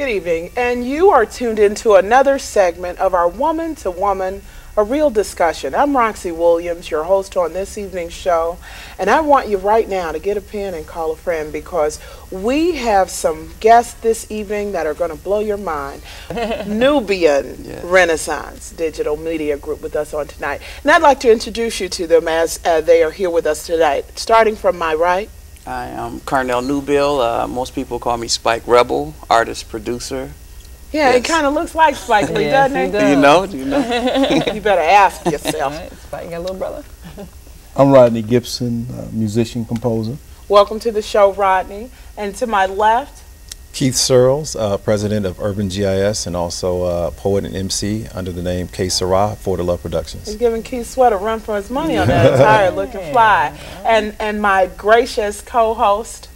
Good evening, and you are tuned into another segment of our Woman to Woman, a real discussion. I'm Roxy Williams, your host on this evening's show, and I want you right now to get a pen and call a friend because we have some guests this evening that are going to blow your mind. Nubian Rennassance Digital Media Group with us on tonight. And I'd like to introduce you to them as they are here with us tonight. Starting from my right. I am Carnell Nubian. Most people call me Spike Rebel, artist, producer. Yeah, it kind of looks like Spike Lee, doesn't it? Do you know? Do you know? You better ask yourself. Right, Spike, you got a little brother? I'm Rodney Gibson, musician, composer. Welcome to the show, Rodney. And to my left, Keith Searles, president of Urban GIS and also poet and MC under the name K. Sarah, For the Love Productions. he's giving Keith Sweat a run for his money on that attire, looking fly. And my gracious co-host.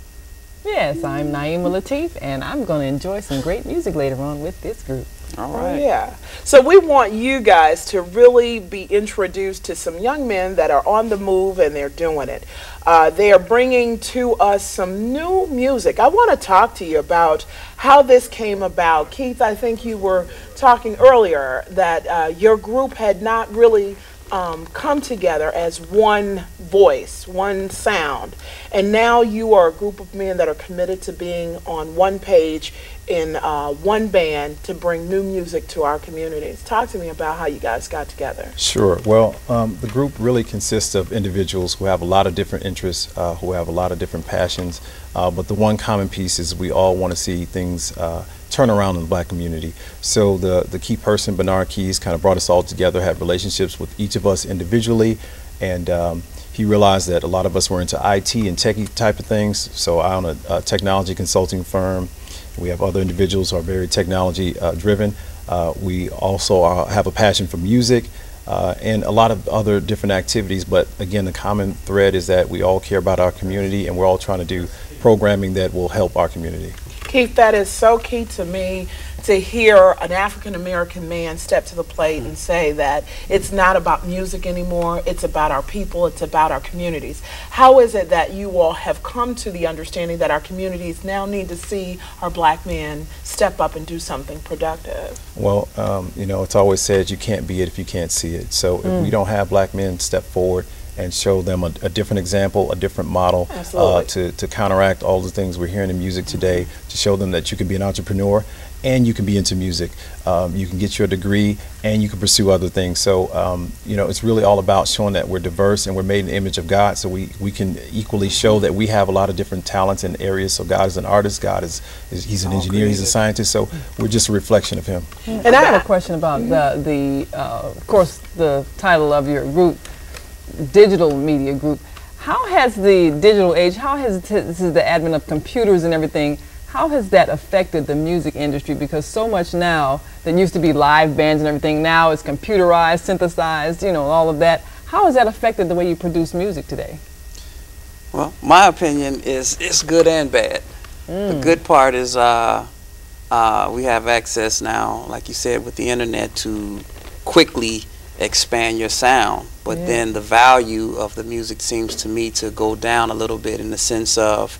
Yes, I'm Naima Latif, and I'm going to enjoy some great music later on with this group. All right. Oh, yeah. So we want you guys to really be introduced to some young men that are on the move and they're doing it. They are bringing to us some new music. I want to talk to you about how this came about. Keith, I think you were talking earlier that your group had not really come together as one voice, one sound, and now you are a group of men that are committed to being on one page in one band to bring new music to our communities. Talk to me about how you guys got together. Sure. Well, the group really consists of individuals who have a lot of different interests, who have a lot of different passions, but the one common piece is we all want to see things turn around in the black community. So the key person, Bernard Keys, kind of brought us all together, had relationships with each of us individually, and he realized that a lot of us were into IT and techie type of things. So I own a technology consulting firm. We have other individuals who are very technology driven. We also have a passion for music and a lot of other different activities, but again, the common thread is that we all care about our community and we're all trying to do programming that will help our community. Keith, that is so key to me to hear an African-American man step to the plate and say that it's not about music anymore, it's about our people, it's about our communities. How is it that you all have come to the understanding that our communities now need to see our black men step up and do something productive? Well, you know, it's always said you can't be it if you can't see it. So if we don't have black men step forward and show them a different example, a different model to counteract all the things we're hearing in music today, to show them that you can be an entrepreneur and you can be into music. You can get your degree and you can pursue other things. So, you know, it's really all about showing that we're diverse and we're made in the image of God, so we can equally show that we have a lot of different talents in areas. So God is an artist, God he's an engineer, he's a scientist, so we're just a reflection of him. And I have a question about of course, the title of your group, Digital Media Group. How has the digital age, this is the advent of computers and everything, how has that affected the music industry? Because so much now that used to be live bands and everything, now is computerized, synthesized, you know, all of that. How has that affected the way you produce music today? Well, my opinion is it's good and bad. The good part is we have access now, like you said, with the internet to quickly expand your sound, but then the value of the music seems to me to go down a little bit in the sense of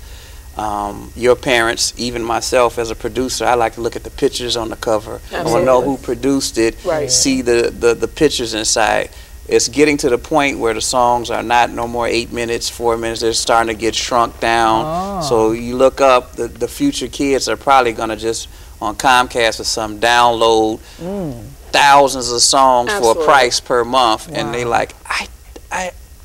your parents, even myself as a producer, I like to look at the pictures on the cover. Absolutely. I want to know who produced it, see the pictures inside. It's getting to the point where the songs are not no more 8 minutes, 4 minutes, they're starting to get shrunk down. So you look up, the future kids are probably going to just on Comcast or some download thousands of songs for a price per month, and they like,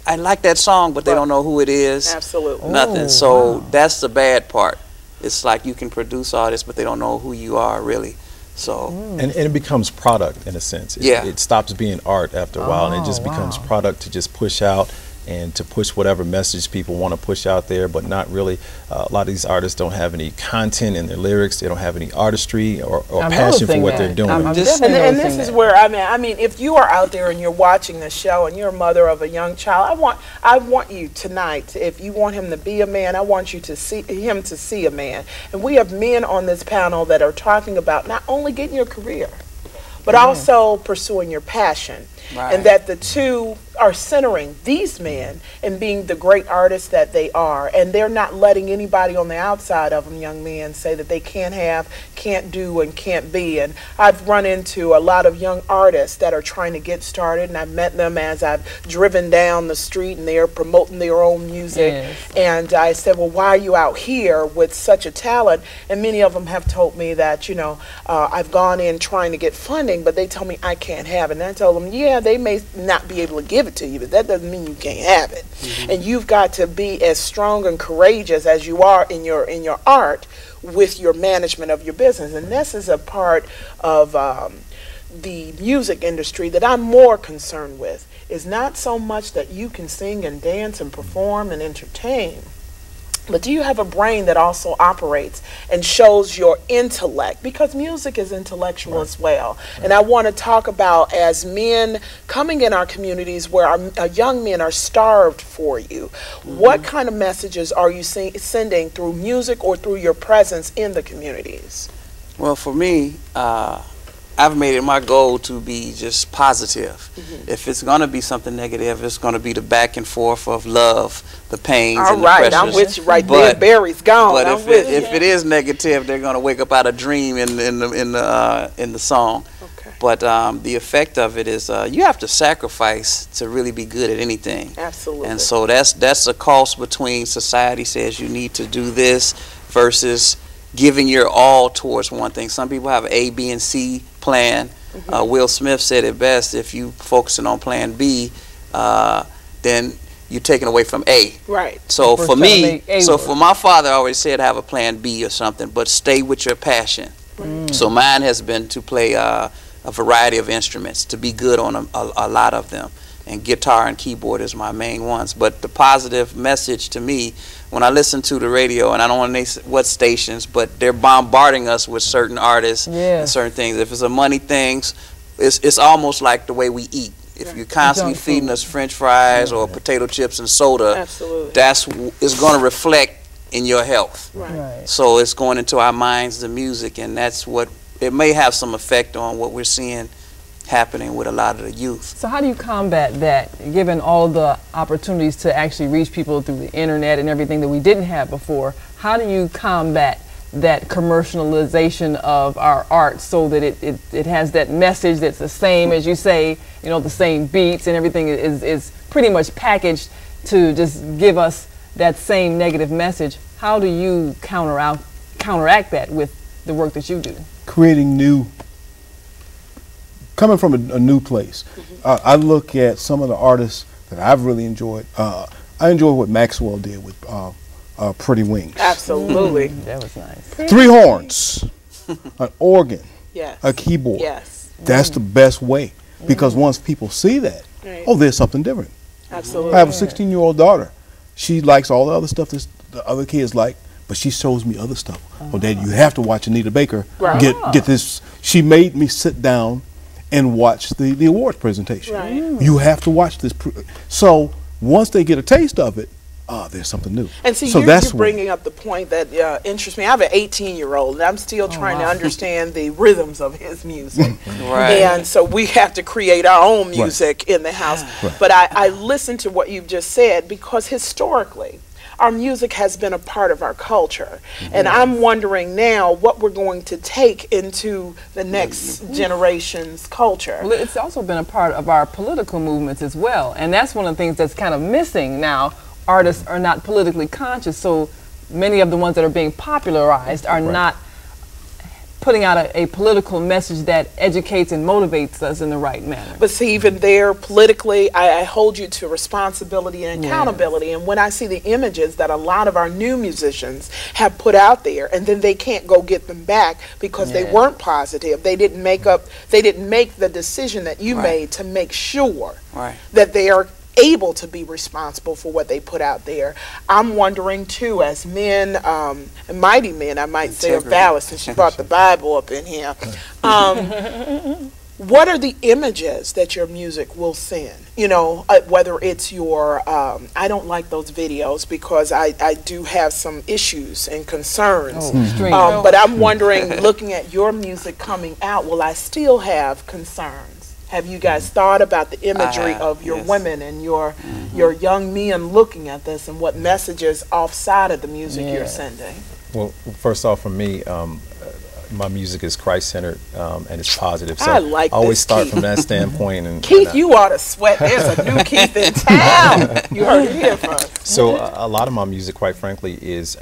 I like that song, but they don't know who it is. Absolutely. Nothing. So that's the bad part. It's like you can produce all this, but they don't know who you are really. So and it becomes product in a sense. It stops being art after a while, and it just becomes product to just push out and to push whatever message people want to push out there, but not really. A lot of these artists don't have any content in their lyrics. They don't have any artistry or passion for what they're doing. And this is where I mean, if you are out there and you're watching the show and you're a mother of a young child, I want you tonight, if you want him to be a man, I want you to see him to see a man. And we have men on this panel that are talking about not only getting your career, but also pursuing your passion, and that the two are centering these men and being the great artists that they are, and they're not letting anybody on the outside of them, young men, say that they can't have, can't do, and can't be. And I've run into a lot of young artists that are trying to get started, and I've met them as I've driven down the street, and they're promoting their own music. Yes. And I said, well, why are you out here with such a talent? And many of them have told me that, you know, I've gone in trying to get funding, but they tell me I can't have it. And I told them, yeah, they may not be able to give it to you, but that doesn't mean you can't have it. And you've got to be as strong and courageous as you are in your art with your management of your business. And this is a part of the music industry that I'm more concerned with, is not so much that you can sing and dance and perform and entertain, but do you have a brain that also operates and shows your intellect? Because music is intellectual as well. And I want to talk about, as men coming in our communities where our young men are starved for you, what kind of messages are you sending through music or through your presence in the communities? Well, for me, I've made it my goal to be just positive. If it's going to be something negative, it's going to be the back and forth of love, the pains All and the right, pressures. I'm with you right there. Barry's gone. But I'm if with you. if it is negative, they're going to wake up out of dream in the song. Okay. But the effect of it is you have to sacrifice to really be good at anything. Absolutely. And so that's a cost between society says you need to do this versus giving your all towards one thing. Some people have an A, B, and C plan. Will Smith said it best: if you focusing on plan B, then you're taking away from A. Right. So First for trying to me, make A so work. for my father, I always said have a plan B or something, but stay with your passion. So mine has been to play a variety of instruments, to be good on a lot of them, and guitar and keyboard is my main ones. But the positive message to me, when I listen to the radio, and I don't want to name what stations, but they're bombarding us with certain artists and certain things. If it's a money thing, it's almost like the way we eat. If you're constantly Junk feeding food. us French fries or potato chips and soda, Absolutely. it's going to reflect in your health. Right. So it's going into our minds, the music, and that's what it may have some effect on what we're seeing happening with a lot of the youth. So how do you combat that, given all the opportunities to actually reach people through the internet and everything that we didn't have before? How do you combat that commercialization of our art so that it has that message that's the same, as you say, you know, the same beats and everything is pretty much packaged to just give us that same negative message? How do you counteract that with the work that you do? Creating new, coming from a new place. I look at some of the artists that I've really enjoyed. I enjoy what Maxwell did with Pretty Wings. Absolutely. That was nice. 3 horns, an organ, Yes. a keyboard. Yes. That's the best way, because once people see that, Right. oh, there's something different. Absolutely. I have a 16-year-old daughter. She likes all the other stuff that the other kids like, but she shows me other stuff. Oh, Dad, you have to watch Anita Baker. Right. Get this. She made me sit down and watch the awards presentation. Right. You have to watch this. So once they get a taste of it, there's something new. And see, so you're that's bringing up the point that interests me. I have an 18-year-old, and I'm still trying to understand the rhythms of his music. Right. And so we have to create our own music in the house. Right. But I listened to what you've just said, because historically, our music has been a part of our culture. And I'm wondering now what we're going to take into the next generation's culture. Well, it's also been a part of our political movements as well, and that's one of the things that's kind of missing now. Artists are not politically conscious, so many of the ones that are being popularized are not putting out a political message that educates and motivates us in the right manner. But see, even there, politically, I hold you to responsibility and accountability. And when I see the images that a lot of our new musicians have put out there, and then they can't go get them back because they weren't positive, they didn't make the decision that you made to make sure that they are able to be responsible for what they put out there. I'm wondering too, as men, mighty men, I might say, of valor, since you brought the Bible up in here. What are the images that your music will send? You know, whether it's your, I don't like those videos because I do have some issues and concerns. But I'm wondering, looking at your music coming out, will I still have concerns? Have you guys thought about the imagery of your yes. women and your young men looking at this, and what messages offside of the music you're sending? Well, first off, for me, my music is Christ-centered and it's positive. So I like always this, start Keith. from that standpoint. And Keith, you ought to sweat. There's a new Keith in town. You heard it here first. So a lot of my music, quite frankly, is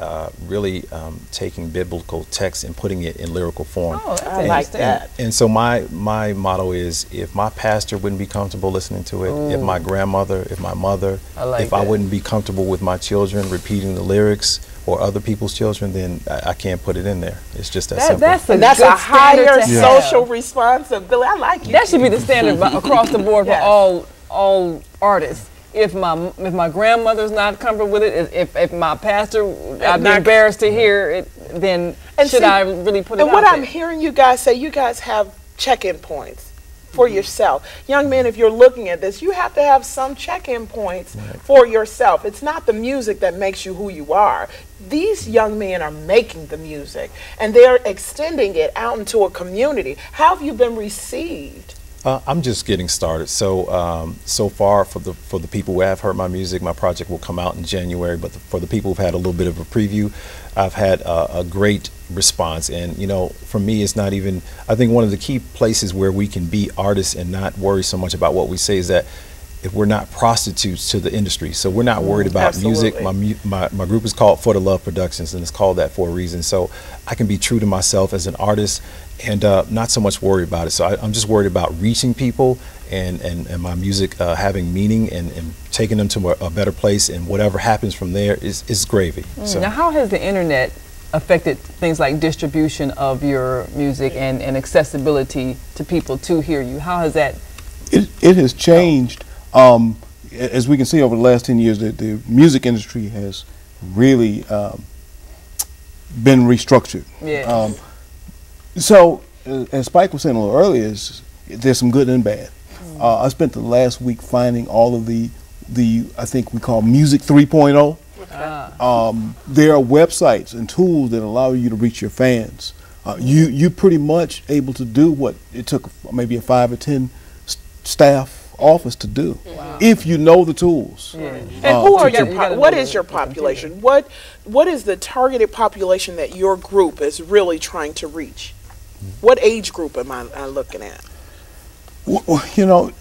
really taking biblical text and putting it in lyrical form. Oh, that's I like that. And so my motto is, if my pastor wouldn't be comfortable listening to it, if my grandmother, if my mother, if I wouldn't be comfortable with my children repeating the lyrics or other people's children, then I can't put it in there. It's just that simple. That's a higher social responsibility. I like you. That should be the standard across the board for all artists. If my grandmother's not comfortable with it, if my pastor, I'd be embarrassed to hear it, then should I really put it out there? And what I'm hearing you guys say, you guys have check-in points for yourself. Young men, if you're looking at this, you have to have some check-in points for yourself. It's not the music that makes you who you are. These young men are making the music, and they're extending it out into a community. How have you been received? I'm just getting started. So so far, for the people who have heard my music, my project will come out in January. But for the people who've had a little bit of a preview, I've had a great response. And you know, for me, it's not even. I think one of the key places where we can be artists and not worry so much about what we say is that if we're not prostitutes to the industry. So we're not worried about music. My group is called For the Love Productions, and it's called that for a reason. So I can be true to myself as an artist and not so much worried about it. So I'm just worried about reaching people and my music having meaning and taking them to a better place, and whatever happens from there is gravy. So. Now, how has the internet affected things like distribution of your music and accessibility to people to hear you? How has that? It has changed. As we can see over the last 10 years, the music industry has really been restructured. Yeah. So, as Spike was saying a little earlier, there's some good and bad. I spent the last week finding all of the I think we call Music 3.0. There are websites and tools that allow you to reach your fans. You're pretty much able to do what it took maybe a 5 or 10 staff office to do, if you know the tools. And who are what is your population? What is the targeted population that your group is really trying to reach? What age group am I looking at? Well, you know,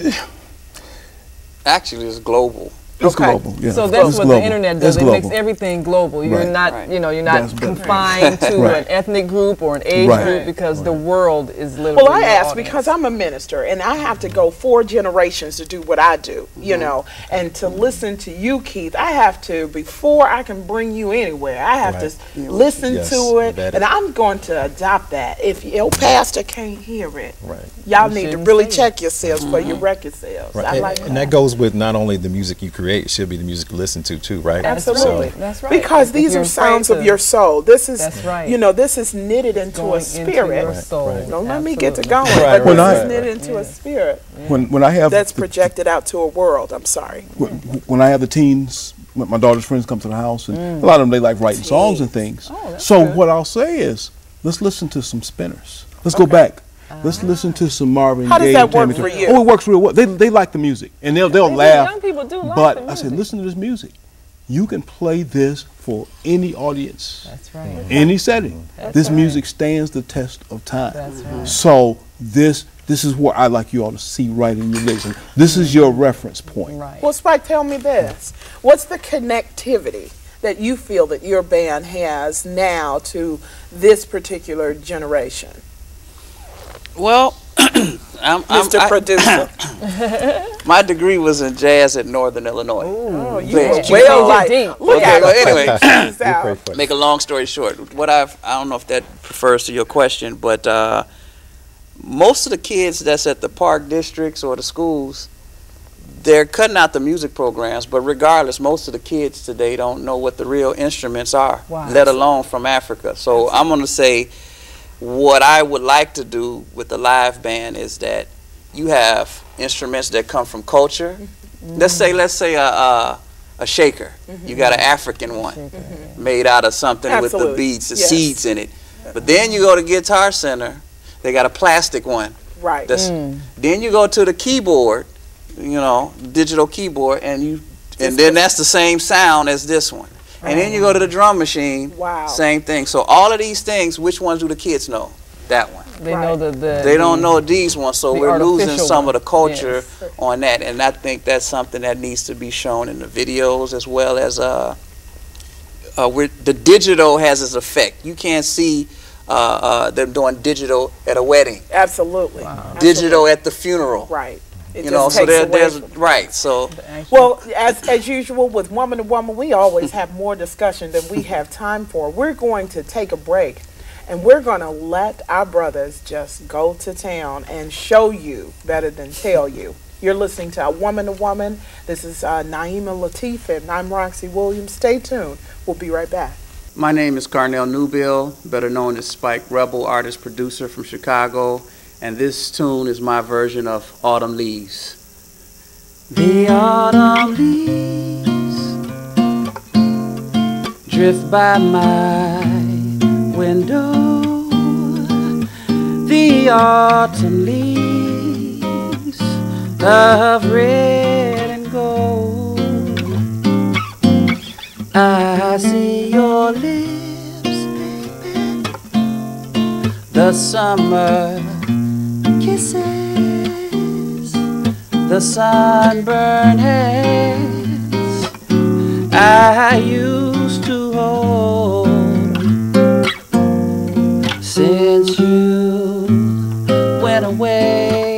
actually, it's global. It's global. Yeah. So that's what the internet does. It's it makes everything global. You're not, you know, you're not confined to an ethnic group or an age group, because the world is literally. Well, I ask because I'm a minister and I have to go 4 generations to do what I do, you know, and to listen to you, Keith, I have to, before I can bring you anywhere, I have to listen to it, and I'm going to adopt that. If your pastor can't hear it, y'all need to really check yourselves for your record sales. I like and that goes with not only the music you create, it should be the music you listen to too, right? Absolutely. So, that's right. Because these are sounds of your soul. This is, right. you know, this is knitted into a spirit. Into your soul. Don't let me get to going, but this is knitted into a spirit. When I have that's projected out to a world. I'm sorry. When I have the teens, my daughter's friends come to the house, and a lot of them, they like writing songs and things. So what I'll say is, let's listen to some Spinners. Let's go back. Let's listen to some Marvin Gaye. How does that work for you? Oh, it works real well. They like the music, and they'll laugh. Young people do like but the music. I said, listen to this music. You can play this for any audience. That's right. Any setting. This music stands the test of time. That's right. So this is what I like you all to see right in your vision. This is your reference point. Right. Well, Spike, tell me this. What's the connectivity that you feel that your band has now to this particular generation? Well, Mr. Producer. My degree was in jazz at Northern Illinois. Oh, you Played were Chicago. well like, look at well, anyway, anyway. make a long story short, I don't know if that refers to your question, but most of the kids that's at the park districts or the schools, they're cutting out the music programs, but regardless, most of the kids today don't know what the real instruments are, let alone from Africa. So I'm going to say, what I would like to do with the live band is that you have instruments that come from culture. Let's say a shaker. You got an African one made out of something with the beads, the seeds in it. But then you go to Guitar Center, they got a plastic one Right. Then you go to the keyboard, you know, digital keyboard, and then that's the same sound as this one. And then you go to the drum machine. Wow. Same thing. So all of these things, which ones do the kids know? That one. They know they don't know these ones, so we're losing some of the culture yes. on that. And I think that's something that needs to be shown in the videos, as well as the digital has its effect. You can't see them doing digital at a wedding. Absolutely. Wow. Digital at the funeral. Right. It You just know, so takes there's away from- right. So Well, as usual with Woman to Woman, we always have more discussion than we have time for. We're going to take a break, and we're going to let our brothers just go to town and show you better than tell you. You're listening to Woman to Woman. This is Naima Latif, and I'm Roxy Williams. Stay tuned. We'll be right back. my name is Nubian, better known as Spike Rebel, artist producer from Chicago, and this tune is my version of Autumn Leaves. The autumn leaves drift by my window. The autumn leaves of red and gold. I see your lips, baby, the summer kisses, the sunburned hands I used to hold. Since you went away,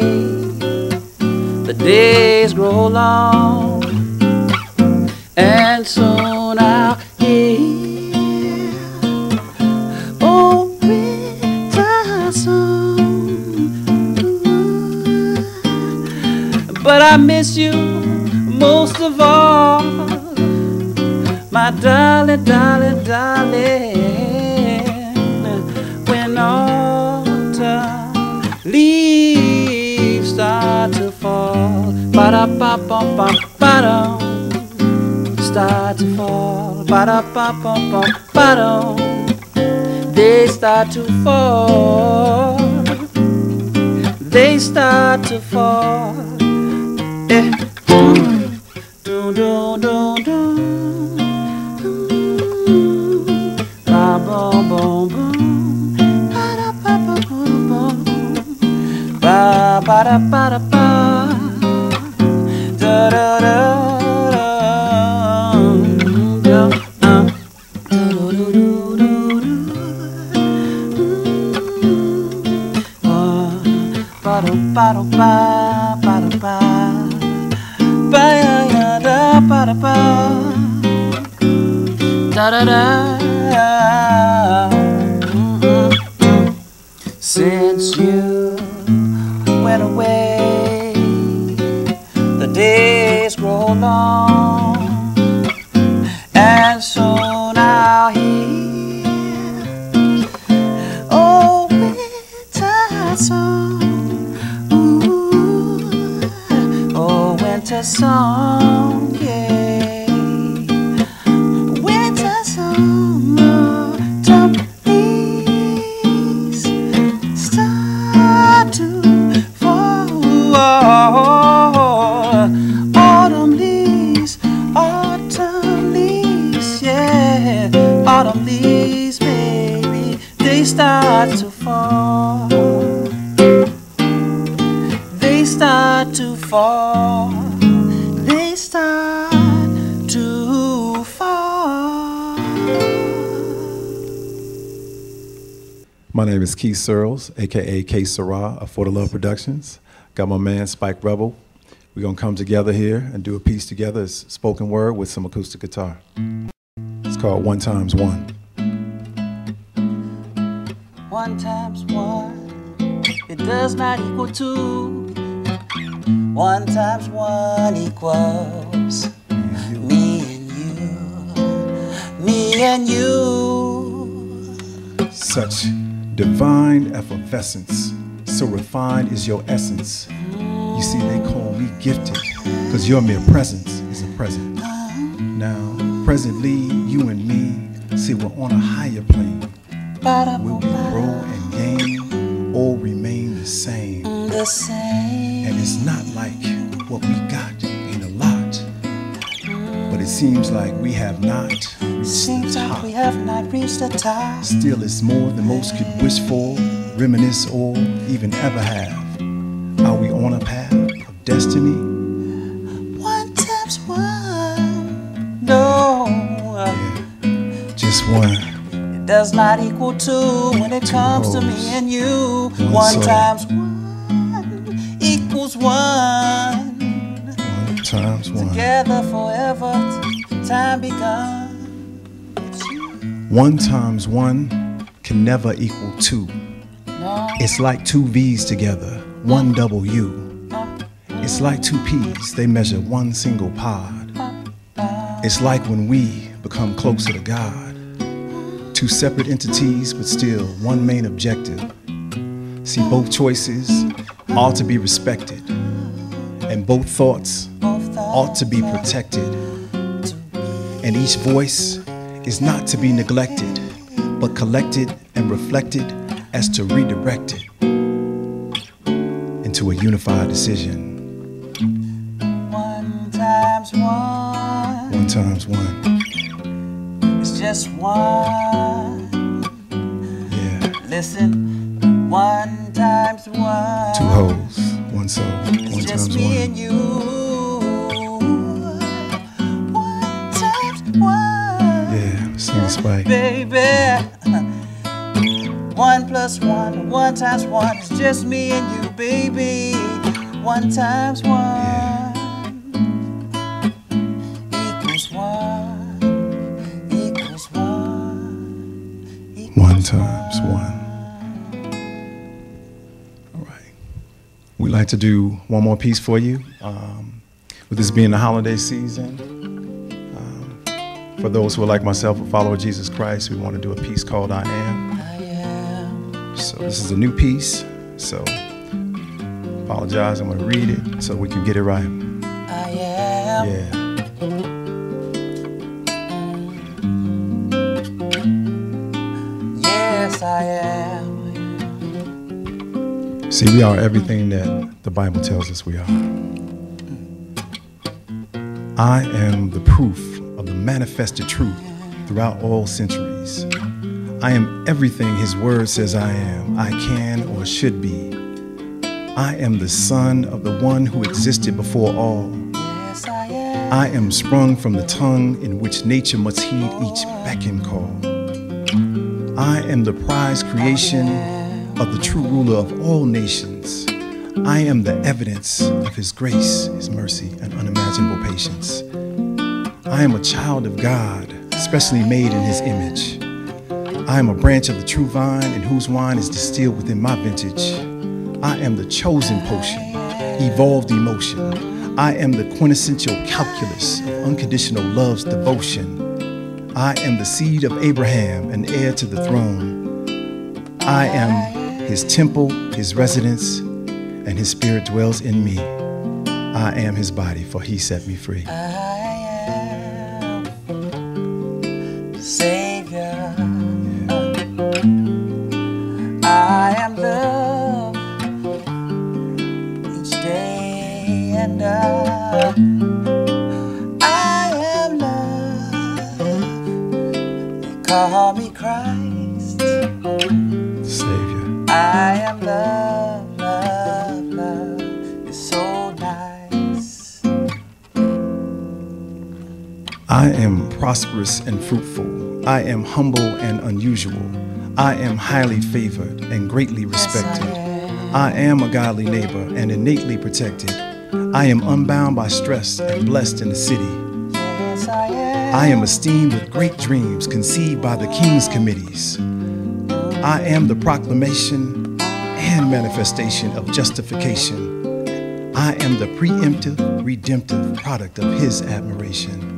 the days grow long, and soon I'll hear old winter song. But I miss you most of all, my darling, darling, darling. When autumn leaves start to fall, ba-da-ba-ba-ba-ba-dum, start to fall, ba-da-ba-ba-ba-ba-dum, they start to fall, they start to fall. Yeah. Do do do do. Ba boom boom boom. Ba da ba ba boom boom. Ba ba da ba da ba. Da da da da. Do do do do do. Ba da ba da ba ba da ba. Ba ya da ba da ba, da da da. Since you went away, the days grow long, and soon I'll hear old winter song. Winter song, yeah. Winter song, autumn leaves start to fall. Autumn leaves, yeah. Autumn leaves, baby, they start to fall. They start to fall. They start to fall. My name is Keith Searles, aka K Sarah of For the Love Productions. Got my man Spike Rebel. We're gonna come together here and do a piece together. It's spoken word with some acoustic guitar. It's called 1 times 1. 1 times 1, it does not equal 2. 1 times 1 equals me and you, me and you. Such divine effervescence, so refined is your essence. You see, they call me gifted, cause your mere presence is a present. Now, presently, you and me, see, we're on a higher plane. Will we grow and gain, or remain the same? the same. And it's not like what we got ain't a lot, but it seems like we have not reached Seems the like top. we have not reached the top. Still, it's more than most could wish for, reminisce, or even ever have. Are we on a path of destiny? 1 times 1. No, Just one. it does not equal 2 when it comes to me and you. 1 soul. times 1 equals 1. 1 times 1. Together forever, time begun. 1 times 1 can never equal 2. No, It's like 2 V's together, 1 double U. It's like 2 P's, they measure 1 single pod. It's like when we become closer to God. 2 separate entities, but still 1 main objective. See, both choices ought to be respected, and both thoughts ought to be protected. And each voice is not to be neglected, but collected and reflected as to redirect it into a unified decision. 1 times 1. 1 times 1. It's just 1. Yeah. Listen, 1 times 1. 2 hoes, 1 soul. 1 It's just times me 1. and you. 1 times 1. Yeah. Sing Spike. Baby. 1 plus 1, 1 times 1 is just me and you, baby. 1 times 1 equals 1 equals 1 equals 1 times 1. All right. We'd like to do one more piece for you. With this being the holiday season, for those who are like myself, a follower of Jesus Christ, we want to do a piece called I Am. So this is a new piece, so apologize, I'm gonna read it so we can get it right. I am. Yeah. Yes, I am. See, we are everything that the Bible tells us we are. I am the proof of the manifested truth throughout all centuries. I am everything His Word says I am, I can or should be. I am the son of the one who existed before all. Yes, I am. I am sprung from the tongue in which nature must heed each beck and call. I am the prized creation of the true ruler of all nations. I am the evidence of His grace, His mercy, and unimaginable patience. I am a child of God, specially made in His image. I am a branch of the true vine in whose wine is distilled within my vintage. I am the chosen potion, evolved emotion. I am the quintessential calculus of unconditional love's devotion. I am the seed of Abraham and heir to the throne. I am His temple, His residence, and His spirit dwells in me. I am His body, for He set me free. I am Savior. I am love each day and I am love. They call me Christ. Savior. I am love, love, love. It's so nice. I am prosperous and fruitful. I am humble and unusual. I am highly favored and greatly respected. I am a godly neighbor and innately protected. I am unbound by stress and blessed in the city. Yes, I am. I am esteemed with great dreams conceived by the king's committees. I am the proclamation and manifestation of justification. I am the preemptive, redemptive product of His admiration.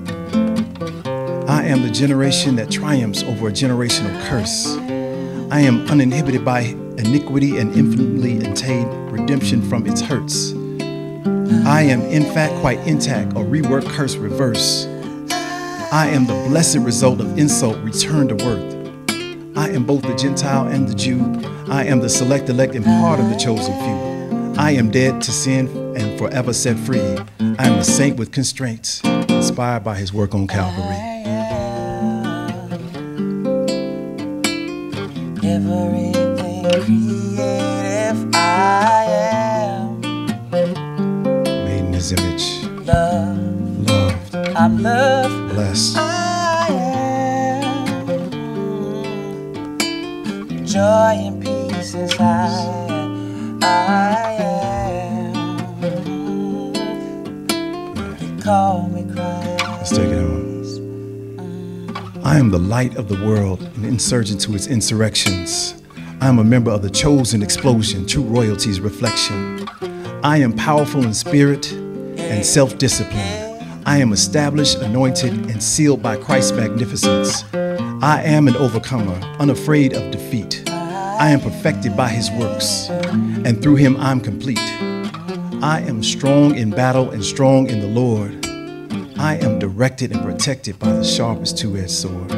I am the generation that triumphs over a generational curse. I am uninhibited by iniquity and infinitely attained redemption from its hurts. I am in fact quite intact, or rework curse reverse. I am the blessed result of insult returned to worth. I am both the Gentile and the Jew. I am the select elect and part of the chosen few. I am dead to sin and forever set free. I am a saint with constraints, inspired by his work on Calvary. Everything creative, I am Made in his image, loved. loved, I'm loved. blessed. I am joy and peace inside. I am. They call me Christ. Let's take it on. I am the light of the world, an insurgent to its insurrections. I am a member of the chosen explosion, true royalty's reflection. I am powerful in spirit and self-discipline. I am established, anointed, and sealed by Christ's magnificence. I am an overcomer, unafraid of defeat. I am perfected by his works, and through him I'm complete. I am strong in battle and strong in the Lord. I am directed and protected by the sharpest two-edged sword.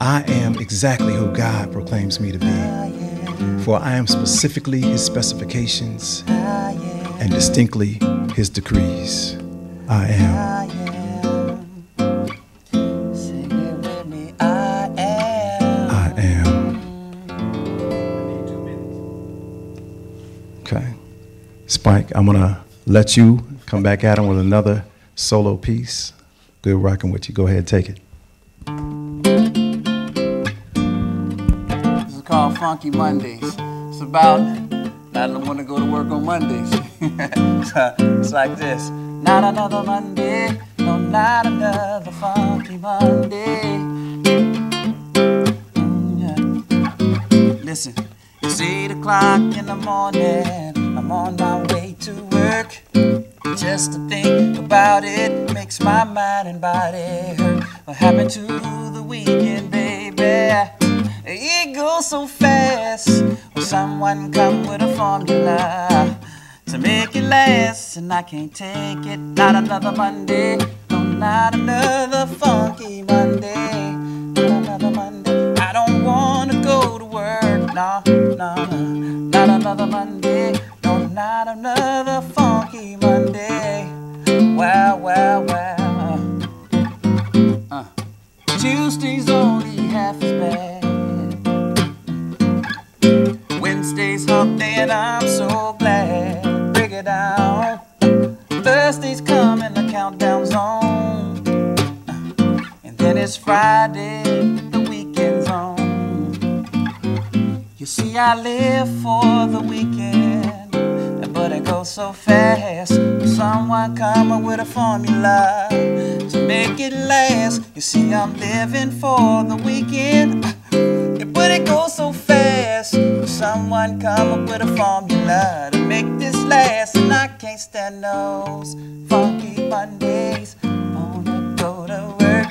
I am exactly who God proclaims me to be, for I am specifically his specifications and distinctly his decrees. I am. Sing it with me. I am. I am. Okay. Spike, I'm going to let you come back at him with another solo piece. Good rocking with you. Go ahead, take it. This is called Funky Mondays. It's about I don't want to go to work on Mondays. It's like this. Not another Monday, no, not another funky Monday. Yeah. Listen, it's 8 o'clock in the morning. I'm on my way to work. Just to think about it makes my mind and body hurt. What happened to the weekend, baby? It goes so fast. When someone come with a formula to make it last, and I can't take it. Not another Monday, no, not another funky Monday, not another Monday. I don't wanna go to work, no, no, not another Monday, no, not another funky Monday. Wow, wow, wow. Tuesday's only half as bad. Wednesday's hump day and I'm so glad. Break it down. Thursday's coming, the countdown zone. And then it's Friday, the weekend's on. You see, I live for the weekend, but it goes so fast. Someone coming with a formula to make it last. You see, I'm living for the weekend, but it goes so fast. Someone come up with a formula to make this last, and I can't stand those funky Mondays. Wanna go to work.